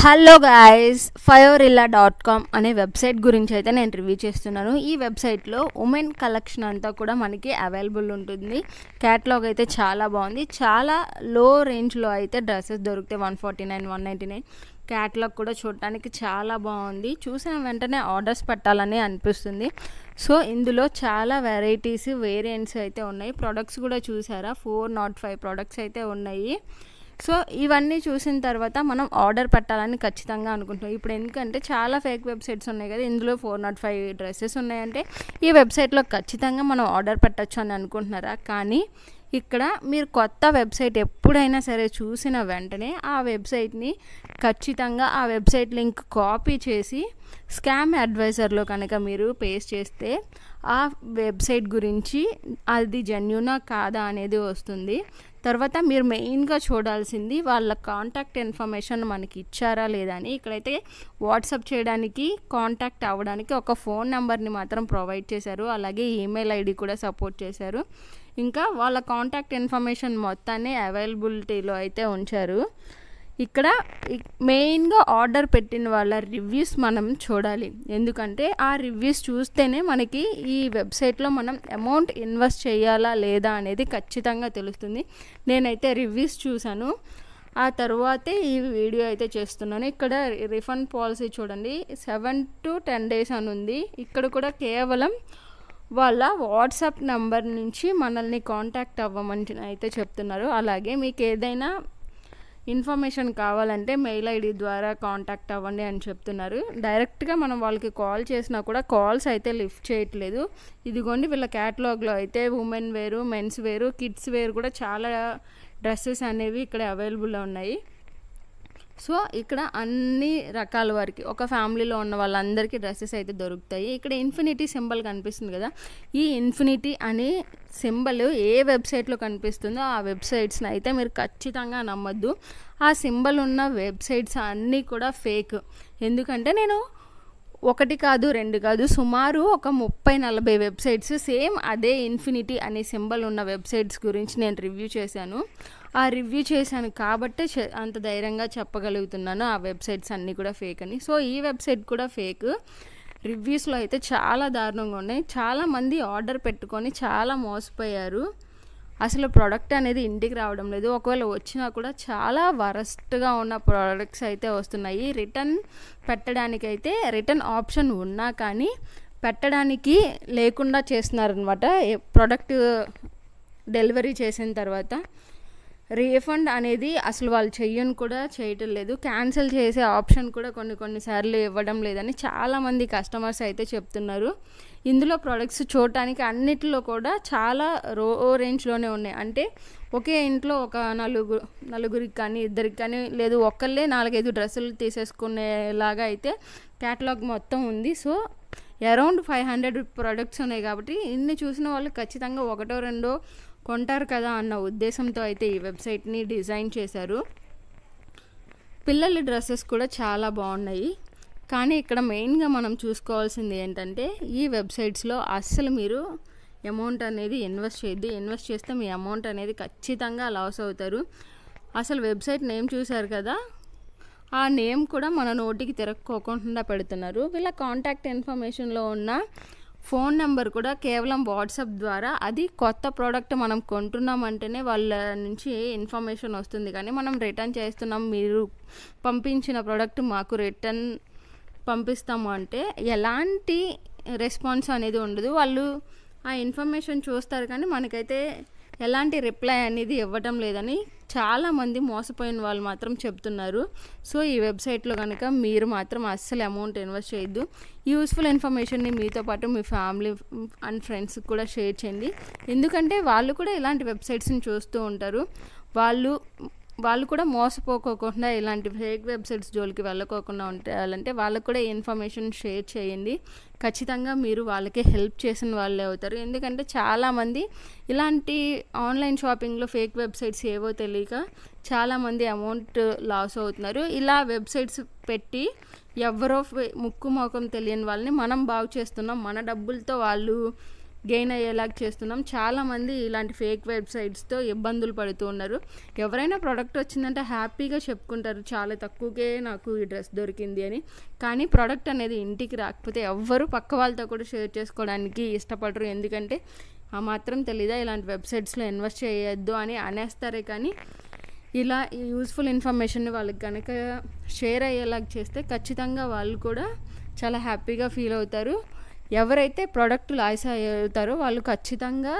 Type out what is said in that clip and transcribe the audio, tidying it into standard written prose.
Hello guys, fiorilla.com అనే website గురించి అయితే నేను రివ్యూ చేస్తున్నాను. ఈ వెబ్సైట్లో ఉమెన్ కలెక్షన్ అంతా కూడా మనకి అవైలబుల్ ఉంటుంది. క్యాటలాగ్ అయితే చాలా బాగుంది. చాలా లో రేంజ్లో అయితే డ్రెస్సెస్ దొరుకుతాయి. 149, 199. క్యాటలాగ్ కూడా చూడటానికి చాలా బాగుంది. చూసిన వెంటనే ఆర్డర్స్ పెట్టాలని అనిపిస్తుంది. సో ఇందులో చాలా వెరైటీస్, వేరియంట్స్ అయితే ఉన్నాయి. ప్రొడక్ట్స్ కూడా చూసారా, 405 ప్రొడక్ట్స్ అయితే ఉన్నాయి. సో ఇవన్నీ చూసిన తర్వాత మనం ఆర్డర్ పెట్టాలని ఖచ్చితంగా అనుకుంటాం. ఇప్పుడు ఎందుకంటే చాలా ఫేక్ వెబ్సైట్స్ ఉన్నాయి కదా, ఇందులో 405 డ్రెస్సెస్ ఉన్నాయంటే ఈ వెబ్సైట్లో ఖచ్చితంగా మనం ఆర్డర్ పెట్టచ్చు అని అనుకుంటున్నారా? కానీ ఇక్కడ మీరు కొత్త వెబ్సైట్ ఎప్పుడైనా సరే చూసిన వెంటనే ఆ వెబ్సైట్ని ఖచ్చితంగా ఆ వెబ్సైట్ లింక్ కాపీ చేసి స్కామ్ అడ్వైజర్లో కనుక మీరు పేస్ట్ చేస్తే ఆ వెబ్సైట్ గురించి అది జెన్యూనా కాదా అనేది వస్తుంది. తర్వాత మీరు మెయిన్గా చూడాల్సింది వాళ్ళ కాంటాక్ట్ ఇన్ఫర్మేషన్ మనకి ఇచ్చారా లేదా అని. ఇక్కడైతే వాట్సాప్ చేయడానికి, కాంటాక్ట్ అవ్వడానికి ఒక ఫోన్ నెంబర్ని మాత్రం ప్రొవైడ్ చేశారు. అలాగే ఈమెయిల్ ఐడి కూడా సపోర్ట్ చేశారు. ఇంకా వాళ్ళ కాంటాక్ట్ ఇన్ఫర్మేషన్ మొత్తాన్ని అవైలబిలిటీలో అయితే ఉంచారు. ఇక్కడ మెయిన్గా ఆర్డర్ పెట్టిన వాళ్ళ రివ్యూస్ మనం చూడాలి. ఎందుకంటే ఆ రివ్యూస్ చూస్తేనే మనకి ఈ వెబ్సైట్లో మనం అమౌంట్ ఇన్వెస్ట్ చేయాలా లేదా అనేది ఖచ్చితంగా తెలుస్తుంది. నేనైతే రివ్యూస్ చూశాను, ఆ తర్వాతే ఈ వీడియో అయితే చేస్తున్నాను. ఇక్కడ రిఫండ్ పాలసీ చూడండి, 7 to 10 days అని ఉంది. ఇక్కడ కూడా కేవలం వాళ్ళ వాట్సాప్ నెంబర్ నుంచి మనల్ని కాంటాక్ట్ అవ్వమని అయితే చెప్తున్నారు. అలాగే మీకు ఏదైనా ఇన్ఫర్మేషన్ కావాలంటే మెయిల్ ఐడి ద్వారా కాంటాక్ట్ అవ్వండి అని చెప్తున్నారు. డైరెక్ట్గా మనం వాళ్ళకి కాల్ చేసినా కూడా కాల్స్ అయితే లిఫ్ట్ చేయట్లేదు. ఇదిగోండి వీళ్ళ క్యాటలాగ్లో అయితే ఉమెన్ వేరు, మెన్స్ వేరు, కిడ్స్ వేర్ కూడా చాలా డ్రెస్సెస్ అనేవి ఇక్కడ అవైలబుల్లో ఉన్నాయి. సో ఇక్కడ అన్ని రకాల వారికి, ఒక ఫ్యామిలీలో ఉన్న వాళ్ళందరికీ డ్రెస్సెస్ అయితే దొరుకుతాయి. ఇక్కడ ఇన్ఫినిటీ సింబల్ కనిపిస్తుంది కదా, ఈ ఇన్ఫినిటీ అనే సింబల్ ఏ వెబ్సైట్లో కనిపిస్తుందో ఆ వెబ్సైట్స్ని అయితే మీరు ఖచ్చితంగా నమ్మొద్దు. ఆ సింబల్ ఉన్న వెబ్సైట్స్ అన్నీ కూడా ఫేక్. ఎందుకంటే నేను 1 కాదు 2 కాదు, సుమారు ఒక 30-40 వెబ్సైట్స్ సేమ్ అదే ఇన్ఫినిటీ అనే సింబల్ ఉన్న వెబ్సైట్స్ గురించి నేను రివ్యూ చేశాను. ఆ రివ్యూ చేశాను కాబట్టి అంత ధైర్యంగా చెప్పగలుగుతున్నాను ఆ వెబ్సైట్స్ అన్నీ కూడా ఫేక్ అని. సో ఈ వెబ్సైట్ కూడా ఫేక్. రివ్యూస్లో అయితే చాలా దారుణంగా ఉన్నాయి. చాలామంది ఆర్డర్ పెట్టుకొని చాలా మోసపోయారు. అసలు ప్రోడక్ట్ అనేది ఇంటికి రావడం లేదు. ఒకవేళ వచ్చినా కూడా చాలా వరస్ట్గా ఉన్న ప్రోడక్ట్స్ అయితే వస్తున్నాయి. రిటర్న్ పెట్టడానికైతే రిటర్న్ ఆప్షన్ ఉన్నా కానీ పెట్టడానికి లేకుండా చేస్తున్నారనమాట. ప్రోడక్ట్ డెలివరీ చేసిన తర్వాత రీఫండ్ అనేది అసలు వాళ్ళు చేయటం లేదు. క్యాన్సిల్ చేసే ఆప్షన్ కూడా కొన్నిసార్లు ఇవ్వడం లేదని చాలామంది కస్టమర్స్ అయితే చెప్తున్నారు. ఇందులో ప్రోడక్ట్స్ చూడటానికి అన్నిటిలో కూడా చాలా లో రేంజ్లోనే ఉన్నాయి. అంటే ఒకే ఇంట్లో ఒక నలుగురికి కానీ, ఇద్దరికి కానీ, లేదు ఒక్కళ్ళే 4-5 డ్రెస్సులు తీసేసుకునేలాగా అయితే క్యాటలాగ్ మొత్తం ఉంది. సో అరౌండ్ 500 ప్రోడక్ట్స్ ఉన్నాయి కాబట్టి ఇన్ని చూసిన వాళ్ళు ఖచ్చితంగా 1-2 కొంటారు కదా అన్న ఉద్దేశంతో అయితే ఈ వెబ్సైట్ని డిజైన్ చేశారు. పిల్లల డ్రెస్సెస్ కూడా చాలా బాగున్నాయి. కానీ ఇక్కడ మెయిన్గా మనం చూసుకోవాల్సింది ఏంటంటే ఈ వెబ్సైట్స్లో అస్సలు మీరు అమౌంట్ అనేది ఇన్వెస్ట్ చేయొద్దు. ఇన్వెస్ట్ చేస్తే మీ అమౌంట్ అనేది ఖచ్చితంగా లాస్ అవుతారు. అసలు వెబ్సైట్ నేమ్ చూశారు కదా, ఆ నేమ్ కూడా మన నోటికి తిరక్కోకుండా పెడుతున్నారు. వీళ్ళ కాంటాక్ట్ ఇన్ఫర్మేషన్లో ఉన్న ఫోన్ నెంబర్ కూడా కేవలం వాట్సాప్ ద్వారా, అది కొత్త ప్రోడక్ట్ మనం కొంటున్నామంటేనే వాళ్ళ నుంచి ఇన్ఫర్మేషన్ వస్తుంది. కానీ మనం రిటర్న్ చేస్తున్నాం, మీరు పంపించిన ప్రోడక్ట్ మాకు రిటర్న్ పంపిస్తాము అంటే ఎలాంటి రెస్పాన్స్ అనేది ఉండదు. వాళ్ళు ఆ ఇన్ఫర్మేషన్ చూస్తారు కానీ మనకైతే ఎలాంటి రిప్లై అనేది ఇవ్వటం లేదని చాలామంది మోసపోయిన వాళ్ళు మాత్రం చెప్తున్నారు. సో ఈ వెబ్సైట్లో కనుక మీరు మాత్రం అస్సలు అమౌంట్ ఇన్వెస్ట్ చేయొద్దు. యూస్ఫుల్ ఇన్ఫర్మేషన్ని మీతో పాటు మీ ఫ్యామిలీ అండ్ ఫ్రెండ్స్కి కూడా షేర్ చేయండి. ఎందుకంటే వాళ్ళు కూడా ఇలాంటి వెబ్సైట్స్ని చూస్తూ ఉంటారు. వాళ్ళు కూడా మోసపోకోకుండా ఇలాంటి ఫేక్ వెబ్సైట్స్ జోలికి వెళ్ళకోకుండా ఉండాలంటే వాళ్ళకు కూడా ఈ ఇన్ఫర్మేషన్ షేర్ చేయండి. ఖచ్చితంగా మీరు వాళ్ళకి హెల్ప్ చేసిన వాళ్ళే అవుతారు. ఎందుకంటే చాలామంది ఇలాంటి ఆన్లైన్ షాపింగ్లో ఫేక్ వెబ్సైట్స్ ఏవో తెలియక చాలామంది అమౌంట్ లాస్ అవుతున్నారు. ఇలా వెబ్సైట్స్ పెట్టి ఎవరో ముక్కు మోకం తెలియని వాళ్ళని మనం బాగు చేస్తున్నాం. మన డబ్బులతో వాళ్ళు గెయిన్ అయ్యేలాగా చేస్తున్నాం. చాలామంది ఇలాంటి ఫేక్ వెబ్సైట్స్తో ఇబ్బందులు పడుతూ ఉన్నారు. ఎవరైనా ప్రోడక్ట్ వచ్చిందంటే హ్యాపీగా చెప్పుకుంటారు, చాలా తక్కువకే నాకు ఈ డ్రెస్ దొరికింది అని. కానీ ప్రోడక్ట్ అనేది ఇంటికి రాకపోతే ఎవ్వరూ పక్క వాళ్ళతో కూడా షేర్ చేసుకోవడానికి ఇష్టపడరు. ఎందుకంటే ఆ మాత్రం తెలీదా ఇలాంటి వెబ్సైట్స్లో ఇన్వెస్ట్ చేయొద్దు అని అనేస్తారే కానీ ఇలా యూస్ఫుల్ ఇన్ఫర్మేషన్ని వాళ్ళకి కనుక షేర్ అయ్యేలాగా చేస్తే ఖచ్చితంగా వాళ్ళు కూడా చాలా హ్యాపీగా ఫీల్ అవుతారు. ఎవరైతే ప్రోడక్ట్ లాస్ అవుతారో వాళ్ళు ఖచ్చితంగా